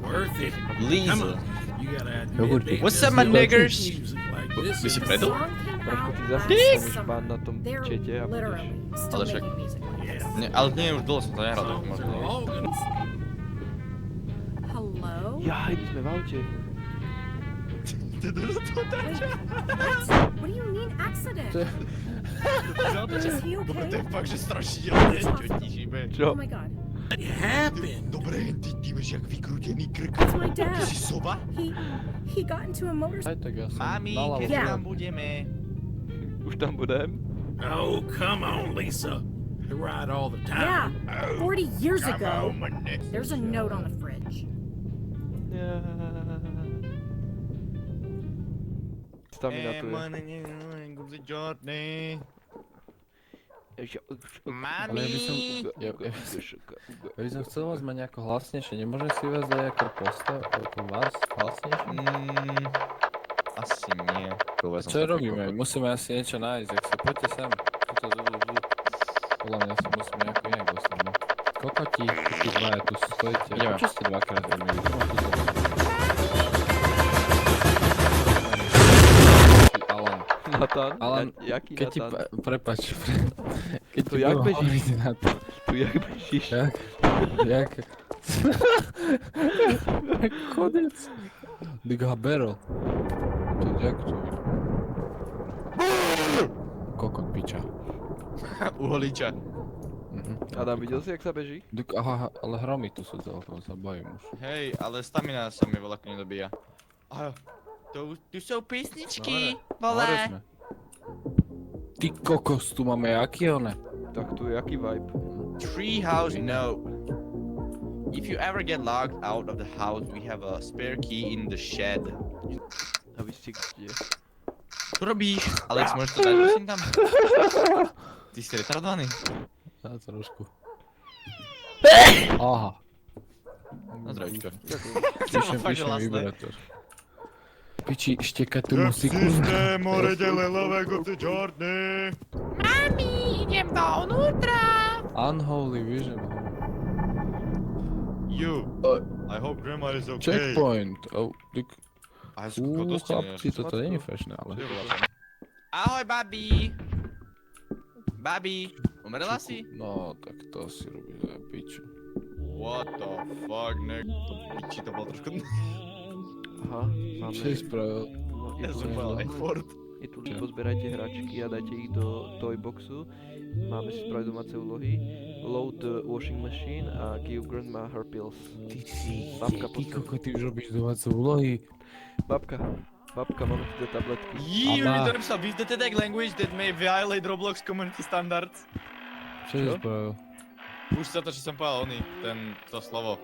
worth it. Lisa. Come on. You gotta Jogurt. admit, What's there's up, my no niggers? music like this Vy si in predol? Trošku ty zase Dicks! dostaneš ban na tom They're čete a budeš... literally still Ale však- making music. Yeah. Nie, ale nie, už dlho som to nehral, tak Songs možno. are all gonna Hello? Jaj, my sme v aute. Wait, what do you mean accident? Is he Dobre, to je okay? fakt, že strašidelné, čo ti šíbe. Čo? Oh my god. It happened. Dobre, ty máš jak vykrútený krk. It's my Ty dad. si soba? He got into a motorcycle. Aj tak ja som Mami, naľavo. keď Yeah. tam budeme? Už tam budem? Oh, come on, Lisa. You ride all the Yeah, time. 40 years Come ago. on, my neck. There's a note on the fridge. Stamina tu je. Gubzi Jordan. Ale ja by som... Mami. Ja by som chcel vás mať nejako hlasnejšie. Nemôžem si vás dať ako postav, ako vás hlasnejšie? Asi nie. Čo robíme? Musíme asi niečo nájsť, ak sa poďte sem. Podľa mňa sa musíme nejako inak dostať, no. Kokoti, tí dvaja tu stojíte. Ideme. Čo ste dvakrát robili? Alan. Natán? Alan, Jaký keď ti... Natán? Prepáč. Keď To ti jak budem bežíš? hovoriť na to. Tu jak bežíš? Jak? Konec. Diga barrel. To jak to? Kokot piča. Uholiča. Adam, videl si, jak sa beží? Aha, ale hromy tu sú celkom, sa bojím už. Hej, ale stamina sa mi veľa nedobíja. Tu sú písničky, Hore sme. Ty kokos, tu máme jaký one? Tak tu je jaký vibe? Treehouse note. If you ever get locked out of the house, we have a spare key in the shed. A vy ste kde? Čo robíš? Alex, môžeš to dať prosím tam? Ty si retardovaný? Ja trošku. Aha. Na zdravíčko. Píšem vibrátor. Piči, štekaj tú musiku. Mami, idem dovnútra. Unholy vision. You. I hope grandma is okay. Checkpoint. Oh, dyk. A ja Chlapci, toto nie je fešné, ale... Ahoj, babi. Babi, umrela si? No, tak to si robí za piču. What the fuck, ne? To piči, to bolo trošku... Aha, máme... Čo si spravil? No, Ja som mal effort. Je tu pozberajte hračky a dajte ich do toyboxu. Máme si spraviť domáce úlohy. Load the washing machine a give grandma her pills. Babka, Ty poď sem. koko, ty už robíš domáce úlohy. Babka, máme tu dve tabletky. You Ama. return some visitated language that may violate Roblox community standards. Čo si Čo? spravil? Už sa to, čo som povedal, to slovo.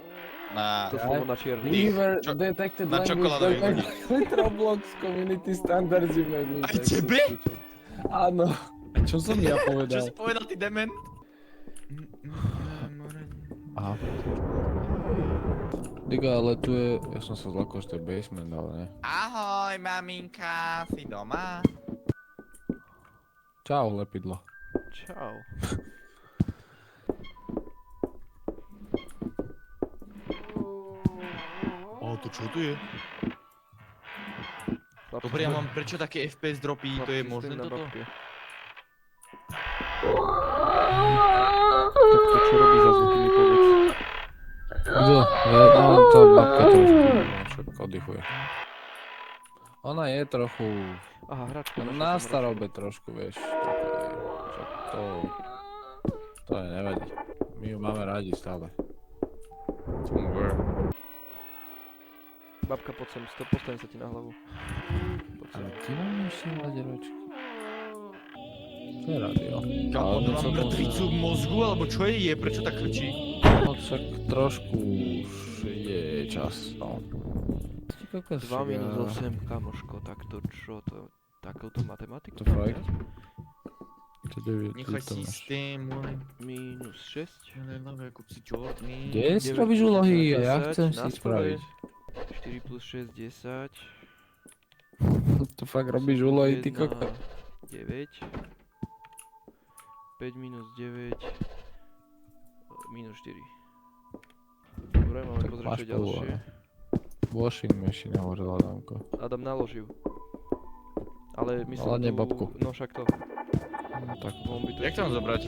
Na... To slovo na čierny. Never Čo- detected na čokoládový language Roblox community standards email. Aj tebe? Áno. Čo som ja Čo povedal? si povedal, ty dement? Aha. Diga, ale tu je... Ja som sa zlakol, že to je basement, ale ne. Ahoj, maminka, si doma? Čau, lepidlo. Čau. To čo tu je? Chlapci, Dobre, ja mám prečo také FPS dropy, to je chlapci, možné stojím na toto? babke. Tak to čo robí za zvuky mi povedz. Kto? No, to babka trošku, však oddychuje. Ona je trochu... Aha, hračka. Na našla som starobe trošku, vieš. Také, však to... To je nevadí. My ju máme rádi stále. Babka, poď sem, postavím sa ti na hlavu. Poď sem. Ale ty máme ešte mladeročky. To je rádio. Kámo, Ale to mám celkom- mŕtvicu v mozgu, alebo čo je? Prečo tak krčí? No však trošku už je čas, no. Ty kokos, 2 však minus ja- 8, kamoško, tak to čo to? Takouto matematiku? To fakt? To 9, Nechaj systém, môj. Minus 6. Nové kupci Jordany. Kde si robíš úlohy a ja chcem si 10, spraviť. 4 plus 6, 10. To fakt robíš úlohy, ty kokos. 9. 5 minus 9. Minus 4. Dobre, máme Tak pozrieť máš čo ďalšie. pol, Washing machine hovoril Adamko. Adam naložil. Ale myslím Ale nie babku. No však to. No, tak. On by to Jak to mám zobrať?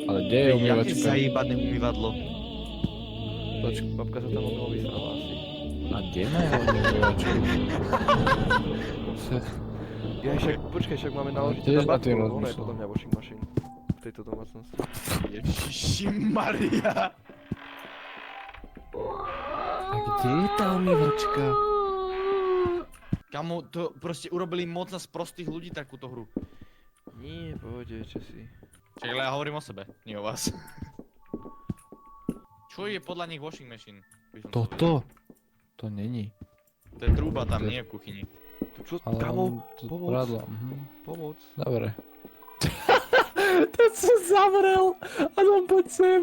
Ale kde je Jaké umývačka? zajíbané umývadlo. Počkaj. Babka sa tam omilo vysrala asi. A kde majú umývačku? Ja však, počkaj, však máme naložiť tiež teda na tým babku, ona je rozmýšľam. podľa mňa washing machine. V tejto domácnosti. Ježišimaria. A kde je tá umývačka? Kamo, to proste urobili moc na sprostých ľudí takúto hru. Nie, pohode, čo si. Čak, ale ja hovorím o sebe, nie o vás. Čo je podľa nich washing machine? By som to Toto? To není. To je trúba tam, To je- nie v kuchyni. To čo, Ale kamo, to pomoc. prádlo. pomoc. Dobre. To sa zavrel! Adam, poď sem!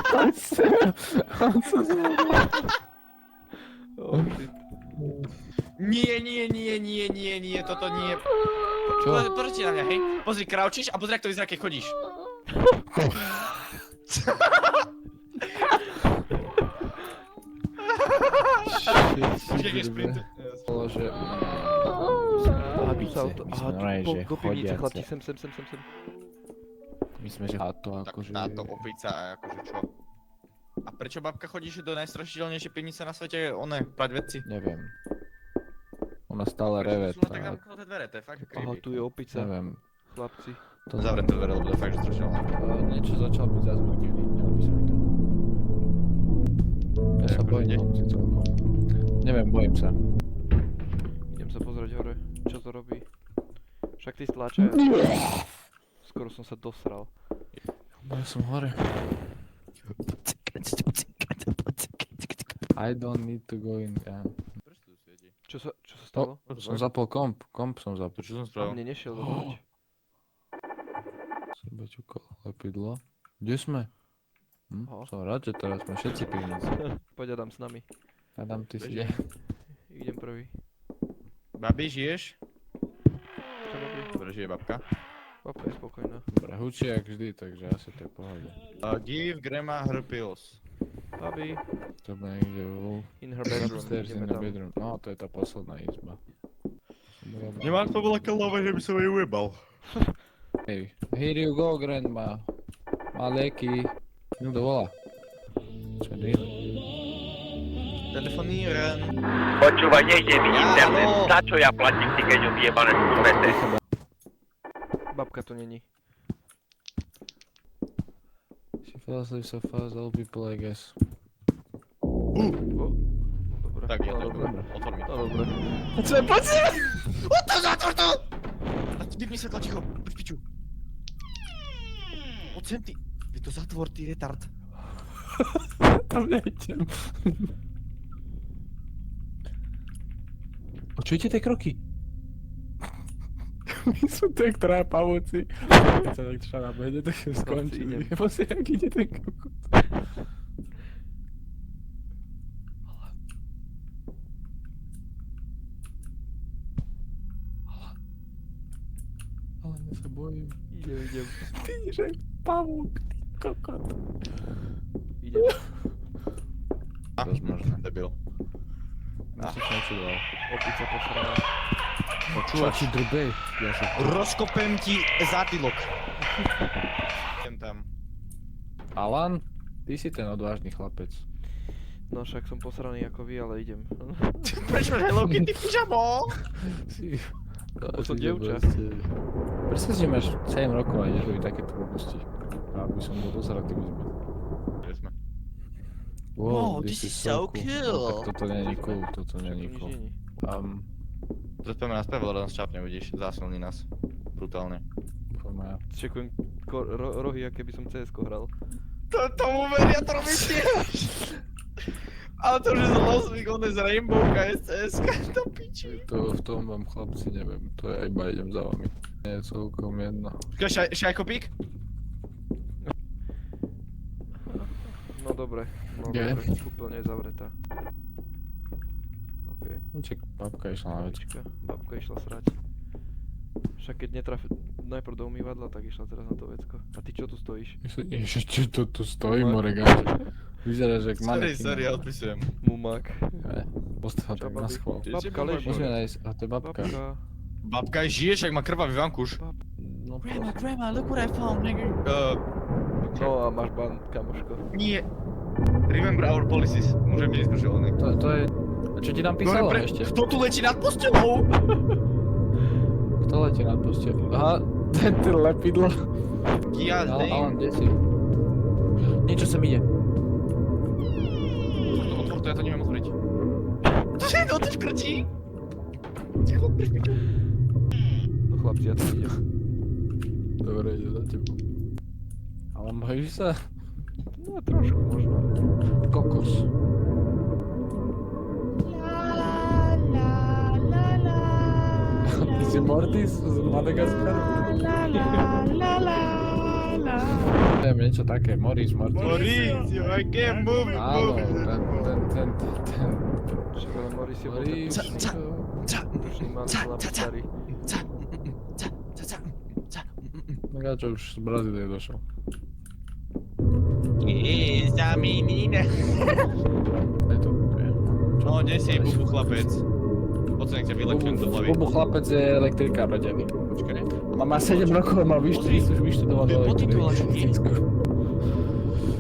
Poď sem! On sa zavrel. Oh, shit. Nie, toto nie. Čo? Pozrite na mňa, hej. Pozri, kraučíš a pozri, jak to vyzerá, keď chodíš. Počkaj, keď sprint. Bolo, že... Aha, tu sa auto, My aha, sme normálne, tu že do pivnice, chodiace. chlapci, sem. My sme, že to Tak akože... táto opica a akože čo? A prečo babka chodíš do najstrašidelnejšej pivnice na svete, prať veci? Neviem. Ona stále reve, Sú len tak tá... zamknuté dvere, to je fakt Aha, creepy. tu je opica, Neviem. chlapci. To Zavriem tie dvere, lebo to je fakt že strašidelné. Niečo začal byť zás zvuk divný, neopísa mi to. Ja sa Akože bojím kde? noci celkom. Neviem, bojím sa. Idem sa pozrieť hore, čo to robí. Však ty stláčaj. Skoro som sa dosral. Ja som hore. I don't need to go in. Ja. Prečo tu svieti? Čo sa stalo? Som zapol komp som zapol. Čo som A spravil? mne nešiel dodať. Sebe čukal lepidlo. Kde sme? Aha. Som rád, že teraz sme všetci pivnici. Poď Adam s nami. Adam, ty si Bežím. kde? Idem prvý. Babi, žiješ? Čo robí? Dobre, žije babka. Babka je spokojná. Dobre, hučí jak vždy, takže asi to je v pohode. Give grandma her pills. Babi, To bude niekde vo... in her bedroom. Upstairs in Ideme the tam. bedroom. No, to je tá posledná izba. Nemám to veľké love, že by som jej ujebal. Hey, here you go, grandma. Maleky. Kto volá? Čo deal? Telefoníren. Počúvaj, nejde mi Áno. internet. Za čo ja platím ty, keď odjebané kurvete? Babka to není. She fell asleep so fast, all people, I guess. O, no dobre. Tak je no, to, dobre. otvor mi. No dobre. Poď si! Zatvor to! Vypni svetlo, ticho, poď piču. Poď sem ty. Vy to zatvor, ty retard. Tam nejdem. Počujete tie kroky? My sú tak traja pavúci. Keď sa tak třeba nabehne, tak sa skončí. idem. Pozri, jak ide ten kokot. Ale ja sa bojím. Idem. Ty, že pavúk, ty kokot. Idem. Dosť možné. Debil. Ja som sa nečudoval. Opica posrala. Počúva ti drbe. Ja sa... Rozkopem ti zatylok. Idem tam. Alan, ty si ten odvážny chlapec. No však som posraný ako vy, ale idem. Prečo máš Hello Kitty pyžamo? Si... Lebo som dievča. Predstav si, že máš 7 rokov a ideš robiť takéto blbosti. A aby som bol dosť v izbe. Kde sme? Wow, this is so cool. No, tak toto není cool, toto Však tu není nič cool. není. Zespeme nás preveľa, nás čapne, vidíš, zásilní nás. Brutálne. Dúfam ja. Čekujem rohy, aké by som CS-ko hral. Tomu veria, to robíš tiež. Ale to už je z Lost Week, on je z Rainbow KSS, to piči. To v tom vám chlapci neviem, to ja iba idem za vami. Nie je celkom jedno. Šajkopík? No dobre. No Kde? dobre, úplne zavretá. Okej. Čak, babka išla na večku. Babka išla srať. Však keď najprv do umývadla, tak išla teraz na to vecko. A ty čo tu stojíš? Ježiš, čo to tu stojí, No. Moregáč? Vyzeráš jak manekin. Sorry, ja odpisujem. Mumak. Postav tak na schvál. Babka leží. Musíme nájsť, a to je babka. Babka, žiješ, jak má krvavý vankuš. No Grandma, look what I found, nigga. No a máš ban, kamoško. Nie. Remember our policies. Môžem byť neskúšovaný. to je... A čo ti tam písalo ešte? Kto tu letí nad postelou? Kto letí nad postelou? Aha, ten lepidlo. Alan, kde si? Niečo sem ide. Otvor to, ja to neviem otvoriť. To ty škrtí? Ticho, No chlapci, ja to idem. Dobre, ide za tebou. Ale bojíš sa? No trošku možno. Kokos. Ty si Mortis z Madagaskaru? Neviem, niečo také, Mortis. Mauricio, I can't move it. Áno, ten. Však ale Mauricio bol taký ručný man starý. Ja čo už z Brazílie došiel. Esa menina. Je to úplne. No, nesie bubu chlapec. Poď sa nech ťa vyletujem do hlavy. Bubu chlapec je elektrikár radený. Počkaj. Má 7 rokov, má vyštudovanú elektriku.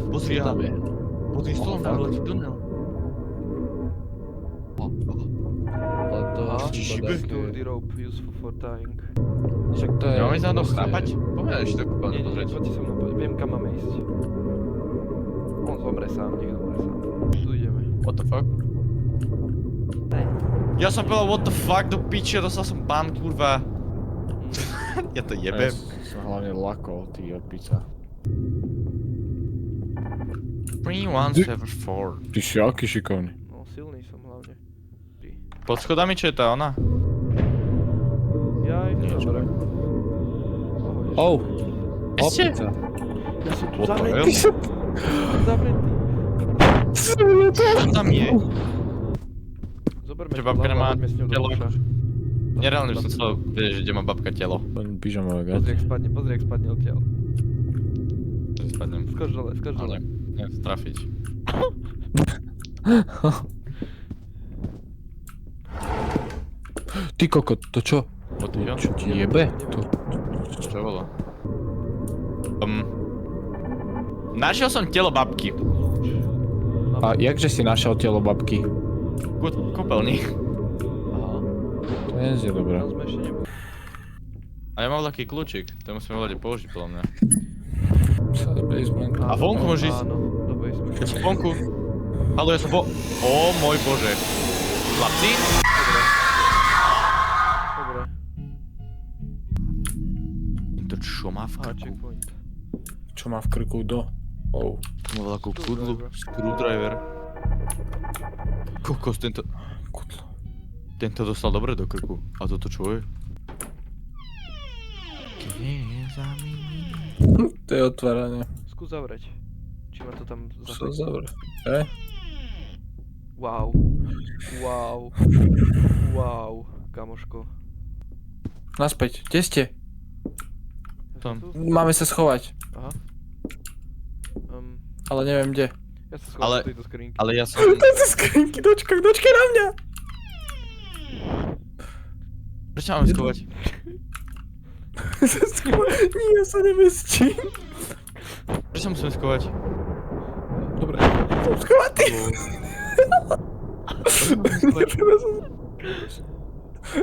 Pozri, ja. Tam je. Pod tým stolom tam letí tunel. Ale to A, škoda. secure the rope useful for tying. Však to je... Nemáme za mnou proste- chrápať? Poďme ešte tak kúpeľne Nie, pozrieť. poďte so mnou, viem kam máme ísť. On zomre sám, nech zomre sám. Tu ideme. What the fuck? Ja som povedal what the fuck do piče, dostal som ban, kurva. Ja to Ja jebem. som hlavne lakol, ty opica. 3174. Ty si aký šikovný. No silný som hlavne. Ty. Pod schodami, čo je tá ona? Jaj, dobre. Oh! Ešte? Opica. Ja som tu What the zavretý. hell? Zavretý. Čo tam je? Zoberme Že tú babka hlavu a nemá poďme s ňou do telo. duša. Nereálne by som chcel vedieť, že kde má babka telo. Len pyžamové Pozri, gate. jak spadne odtiaľ. Že spadnem. Skoč dole, skoč dole. Ale neviem to trafiť. Ty kokot, to čo? What the hell? Čo ti jebe? To... Čo bolo? Našiel som telo babky. A jakže si našiel telo babky? Kúpeľný. Aha, To nie je dobré. tam sme ešte neboli. A ja mám taký kľúčik, to musíme veľa použiť podľa mňa. Side basement. A vonku môže ísť. Áno, do basementu. Ja som vonku. Haló, ja som Ó môj bože. Chlapci? Dobre. To čo má v Aha, krku? checkpoint. Čo má v krku do? Oh. Má veľkú kudlu. Screwdriver. Screwdriver. Kokos, tento Kudlo. dostal dobre do krku. A toto čo je? To je otváranie. Skús zavrieť. Či ma to tam Čo zachytí. zavre? Wow. Wow. Wow. Kamoško. Naspäť, kde ste? Ja Tam. som tu? Máme sa schovať, Aha. ale neviem kde. Ja sa Ale- schoval do tejto skrinky. Ale ja som... To je skrinky, dočkaj na mňa! Prečo máme skovať? Nie, ja sa nemestím. Prečo musíme skovať? Dobre, som schovatý.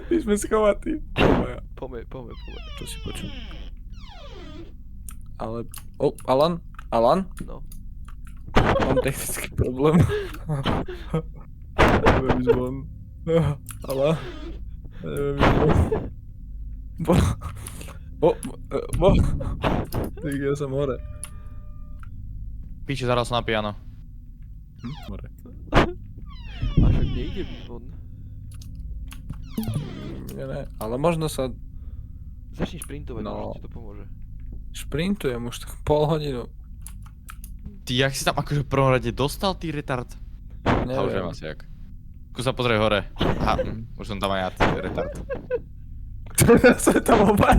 My sme schovatí. Pome. To si počuť. Ale... O, Alan? Alan? No. Mám technický problém. Neviem ísť von. Alan? Neviem ísť von. Tak ja som hore. Píči, zahral som na piano. Hore. A však nejde byť von. Ne, ale možno sa Začni šprintovať, No. možno ti to pomôže. šprintujem už tak pol hodinu. Ty, jak si tam akože v prvom rade dostal, ty retard? A už viem asi jak. Skús sa pozrieť hore. Aha, už som tam aj ja, ty retard. Sme tam obaj.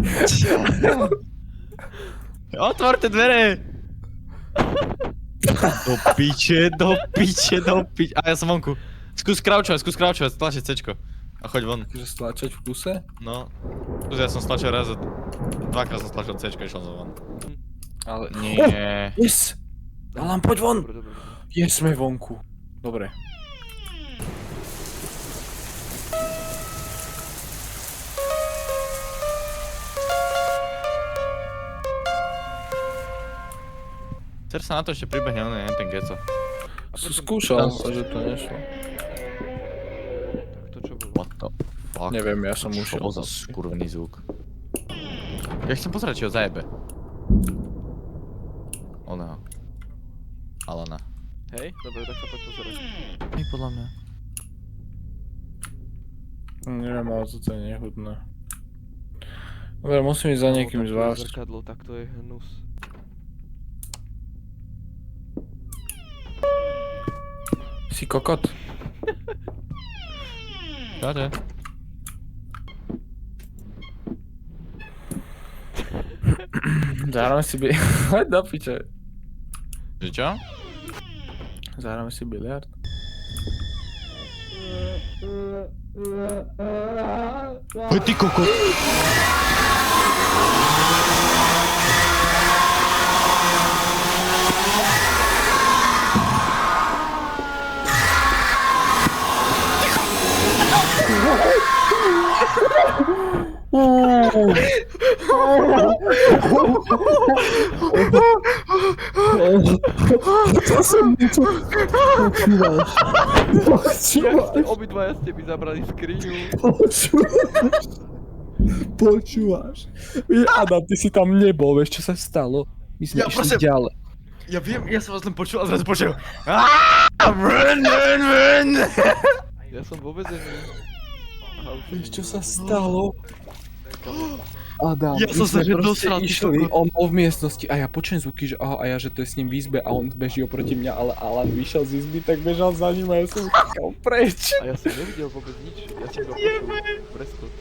Otvorte dvere! Do piče. A ja som vonku. Skús crouchovať, stlačiť Cčko. A choď von. Takže stlačať v kuse? No. Skús, ja som stlačil raz, dvakrát som stlačil Cčko, išiel som von. Ale... Nie. Yes! Alan, poď von! Dobre. Yes, sme vonku. Dobre. Cer sa na to ešte pribehne, on je ten geco. Skúšal, že to nešlo. Tak to čo bolo? What the fuck? Neviem, ja som Čo ušiel. bol za skurvený zvuk? Ja chcem pozerať, či ho zajebe. Oného. Alana. Hej, dobre, tak sa poď pozerať. Nie, podľa mňa. Neviem, ale toto je nechutné. Dobre, musím ísť za niekým z vás. Zrkadlo, tak to je hnus. Si kokot. Čaute. Zahráme si Hoď do piče. Že čo? Zahráme si biliard. Poď ty kokot! Obidvaja ste mi zabrali skriňu. Počúvaš? Adam, ty si tam nebol, vieš čo sa stalo? My sme Ja išli prosím. ďalej. Ja viem, ja som vás len počul a zrazu počul. Run! Ja som vo vezení. Vieš čo sa stalo? Adam, Ja som sa, že dosral, ty išli, kokot. on bol v miestnosti a ja počujem zvuky, že aha, a ja, že to je s ním v izbe a on beží oproti mňa, ale Alan vyšiel z izby, tak bežal za ním a ja som kúkal preč. A ja som nevidel vôbec nič. Ja som iba počul preskok.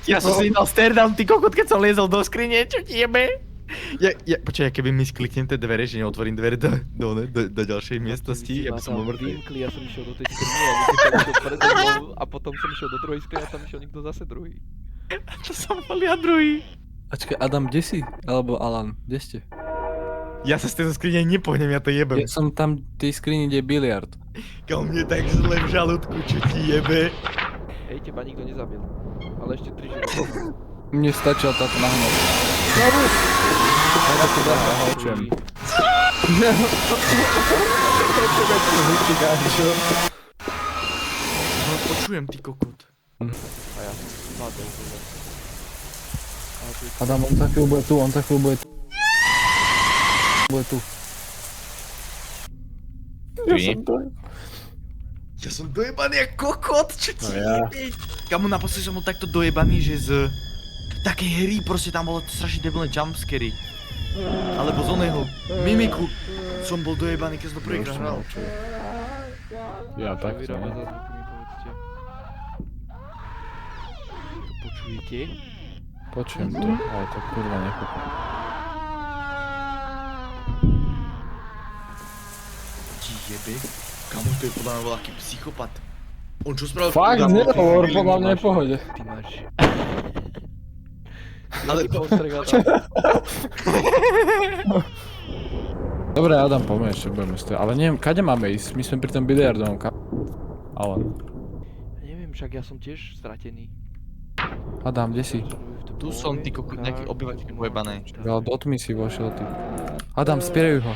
Ja som si dal stare down, ty kokot, keď som liezol do skrine, čo ti jebe? Počkaj, keby mi skliknem tie dvere, že neotvorím dvere do ďalšej miestnosti, ja by som bol mŕtvý. Vymkli, ja som išiel do tej skrine a niekto tam išiel predo mnou a potom som išiel do druhej skrine a tam išiel niekto zase druhý. To som bol ja druhý. Počkaj, Adam, kde si? Alebo Alan, kde ste? Ja sa z tejto skrine nepohnem, ja to jebem. Ja som tam v tej skrini, kde je biliard. Kam mne tak zle v žalúdku, čo ti jebe. Hej, teba nikto nezabil. Ale ešte 3 životy. Mne stačila táto nahnoť. Ja to dá, hočujem. No, počujem, ty kokot. A ja som spadol dole. Ale tu je Adam, on za chvíľu bude tu, on za chvíľu bude tu. Bude tu. Ja som dojebaný jak kokot, čo ti No ja. jebe? Kamu naposledy som bol takto dojebaný, že z takej hry proste tam bolo strašne debilné jumpscary. Alebo z oného mimiku som bol dojebaný, keď som to prvýkrát hral. Ja čo tak vyrába za zvuky, mi povedzte. To počujete? Počujem to, ale to kurva nepočujem. Ti jebe? Kamu to je podľa mňa bol aký psychopat. On čo spravil? Fakt, nehovor, podľa mňa je v pohode. Ty máš... Ale Dobre, Adam, poďme ešte, budeme stojiť. Ale neviem, kade máme ísť? My sme pri tom biliardovom Alan. Neviem, však ja som tiež stratený. Adam, kde si? tu som, ty kokot, nejaký obyvačky pojebané. Ale do tmy si vošiel, ty. Adam, spieruj ho.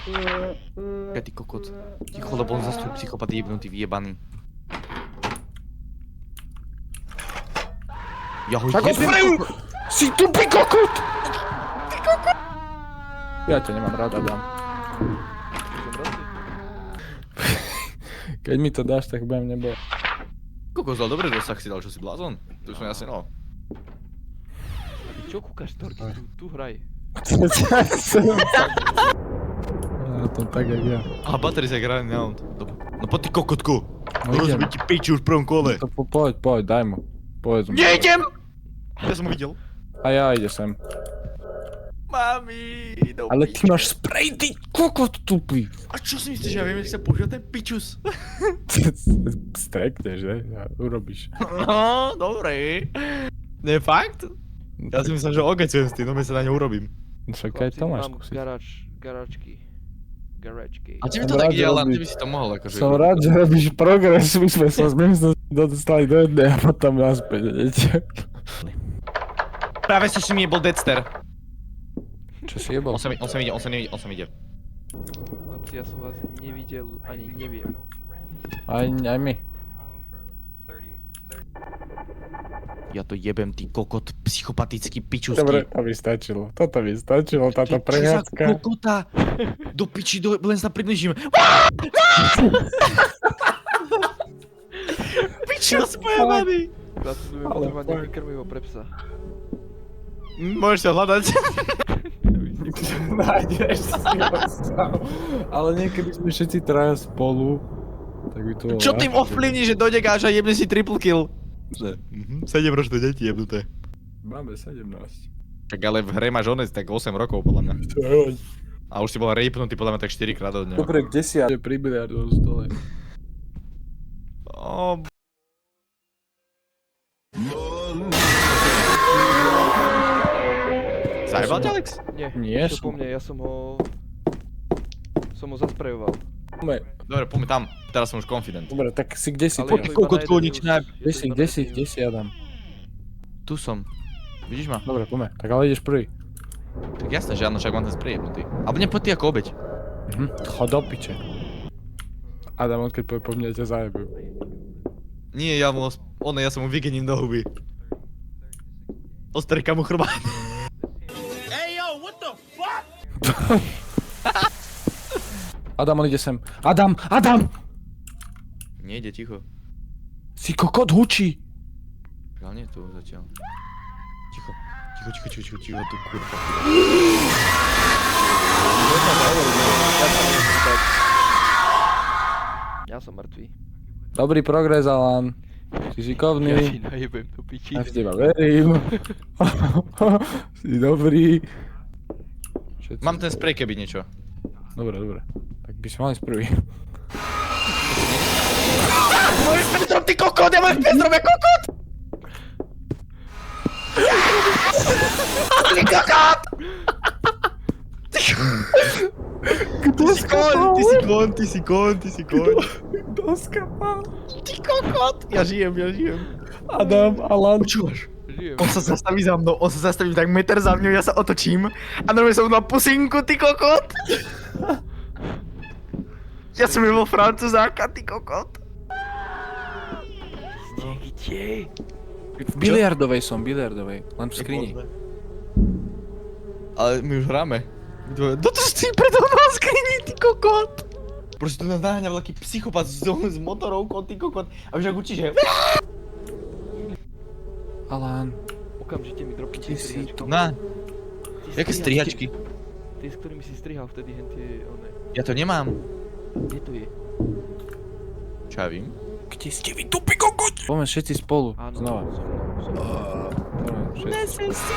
Ja ty kokot. Ticho, lebo on zase tu psychopat jebnutý, vyjebaný. Ja ho jebem. Si tupý kokot! Ja ťa nemám rád, Adam. Keď mi to dáš, tak budem nebo. Kokos, ale dobre dosah si dal, čo si blázon. Tu som jasne no. Čo kúkaš, Torky? Tu hraj. Ja to tak jak ja. A batery sa hrali na on. No poď ty kokotku. No idem. Rozbij ti piči už v prvom kole. To poď, daj mu. Povedz mu. Nejdem! Ja som ho videl. A ja ide sem. Mami, do Ale ty piče. máš sprej, ty kokot tupý. A čo si myslíš, že ja viem, že sa používa ten pičus? Strekneš, že? A urobíš. No, dobre. Nie, fakt? Ja si myslím, že ogecujem s tým, no my sa na ňo urobím. Však aj to máš Mám skúsiť. garáčky. A ty by Som to tak rád, že diel, a ty robíš. by si to mohol akože... Som rád, že robíš progres, my sme sa dostali do jednej a potom naspäť, viete. Práve si mi jebol Deadster. Čo si jebol? On sa mi ide. Chlapci, ja som vás nevidel, ani neviem. Aj my. Ja to jebem, ty kokot, psychopatický pičusky. Dobre, to by stačilo. Toto by stačilo, táto Čo za prehľadka. kokota? Do piči, len sa približím. Pičo, spojebaný. Chlapci, budeme Ale potrebovať nejaké krmivo pre psa. Môžeš sa hľadať. Nájdeš si ho sám. Ale niekedy sme všetci traja spolu, tak by to bolo Čo tým ľahšie. ovplyvní, že dojde gáža a jebne si triple kill? 7-ročné deti jebnuté. Máme 17. Tak ale v hre máš onec, tak 8 rokov podľa mňa. A už si bol rapnutý podľa mňa tak 4 krát od neho. Dobre, kde si ja? Pri biliardovom stole. Zajebal ťa, Alex? Nie, Išiel po mne, ja som ho zasprejoval. Dobre, poďme tam. Teraz som už confident. Dobre, tak si kde si? Ale ty? je to iba kokotku, na jeden nič už. ne- Je to iba na jeden. Kde si Adam? Tu som. Vidíš ma? Dobre, poďme. Tak ale ideš prvý. Tak jasné, že áno, však mám ten spray jebnutý. Alebo nepoď ty ako obeď. Chod do piče. Adam, on keď povie po mne, ťa zajebujú. Nie, ja som mu vygením do huby. Ostrika mu chrbát. Adam, on ide sem. Adam! Adam! Nejde, ticho. Si kokot hučí! Ale nie tu zatiaľ. Ticho, tu kurva. Ja som mŕtvý. Dobrý progres, Alan. Si Ja si šikovný. najebem do piči. Ja v teba verím. Si dobrý. Všetci. Mám ten spray, keby niečo. Dobre, dobre. Tak by sme mali ísť prvý. Môj Petrom, ty kokot, ja môj Petrom, ja kokot! Ty kokot! Ty si kon. Kto skapal? Ty kokot! Ja žijem. Adam, Alan. Počúvaš? Žijem. On sa zastaví za mnou, tak meter za mňou, ja sa otočím a normálne som na pusinku, ty kokot! Ja som vo francúzáka, ty kokot! Kde? V biliardovej som, biliardovej. Len v skrini. Ale my už hráme. Kto to stojí predo mnou v skrini, ty kokot? Proste tu nás naháňa veľký psychopat s motorovkou, ty kokot. A už ak učíš, že... Alan. Okamžite mi dropni tie Ty si strihačky. Na, Tie jaké strihačky? Tie, s ktorými si strihal vtedy hentie, one. Ja to nemám. Kde to je? Čo ja vím? Kde ste vy tupí kokot? Poďme všetci spolu. Áno, Znova. som mnou. Dobre, všetci.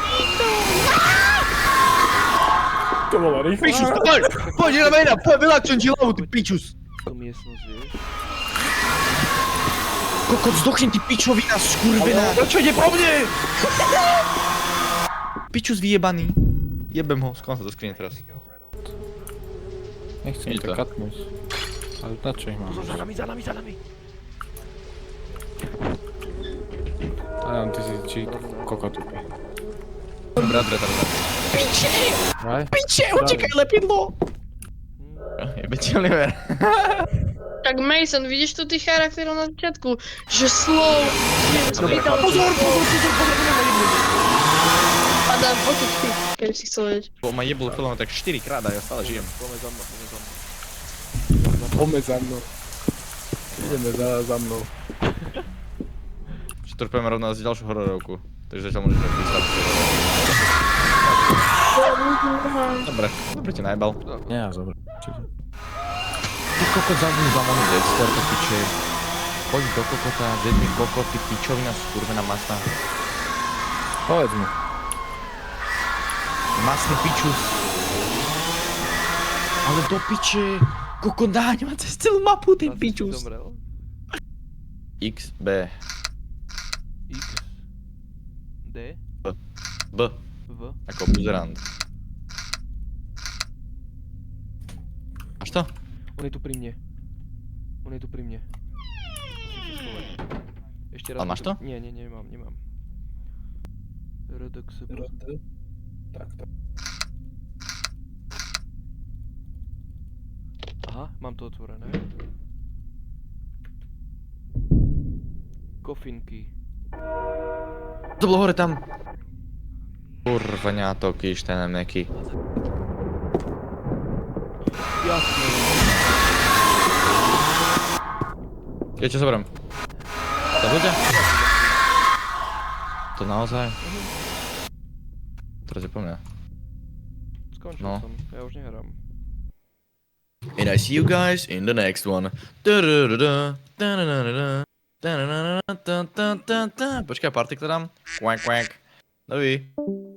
To bolo rýchlo. Pičus, poď na mena, poď, vyľakčujem ti hlavu, ty pičus. Tú miestnosť, vieš? Kokot, zdochnem ty pičovina, skurvená. Čo ide po mne? Pičus vyjebaný. Jebem ho, skôr sa do skrine teraz. Nechcem Je to to. katnúť. Ale na čo ich mám? Za nami! Adam, ty si či kokot tupý. Brat. Aj? Piče, utekaj lepidlo. Jebe ti Oliver. Tak Mason, vidíš tu tých charakterov na začiatku? Že slov... Pozor. Adam, otoč ty, keby si chcel vedieť. Bo ma jeblo kolom tak 4 krát a ja stále žijem. Poďme za mnou. Poďme za mnou. Ideme za mnou. Štorpujeme rovno z ďalšiu hororovku. Takže zatiaľ môžeš písať. Dobre ti najbal. Nie, dobre. Ty kokot zabudni za môj Dexter, to piče. Poď do kokota, dead mi kokot, ty pičovina, skurvená masná. Povedz mu. Masný pičus. Ale do piče. Kokon dáň, má cez celú mapu ten Zase si pičus. zomrel. X, B, X. D. B. V. Ako buzerant. Máš to? On je tu pri mne. On je tu pri mne. Musím sa schovať. Ešte raz. Ale máš to? Nie, nemám. RDXP. Takto. Aha, mám to otvorené. Kofinky. To bolo hore tam. Kurva, ňato, kýš, ten neký. Jasné. Ja čo zoberiem? Zabudňa? To naozaj? Teraz je po mňa. Skončil No. som. Ja už nehrám. And I see you guys in the next one. Počkaj, party, ktorá dám? Quack, quack. Dovi.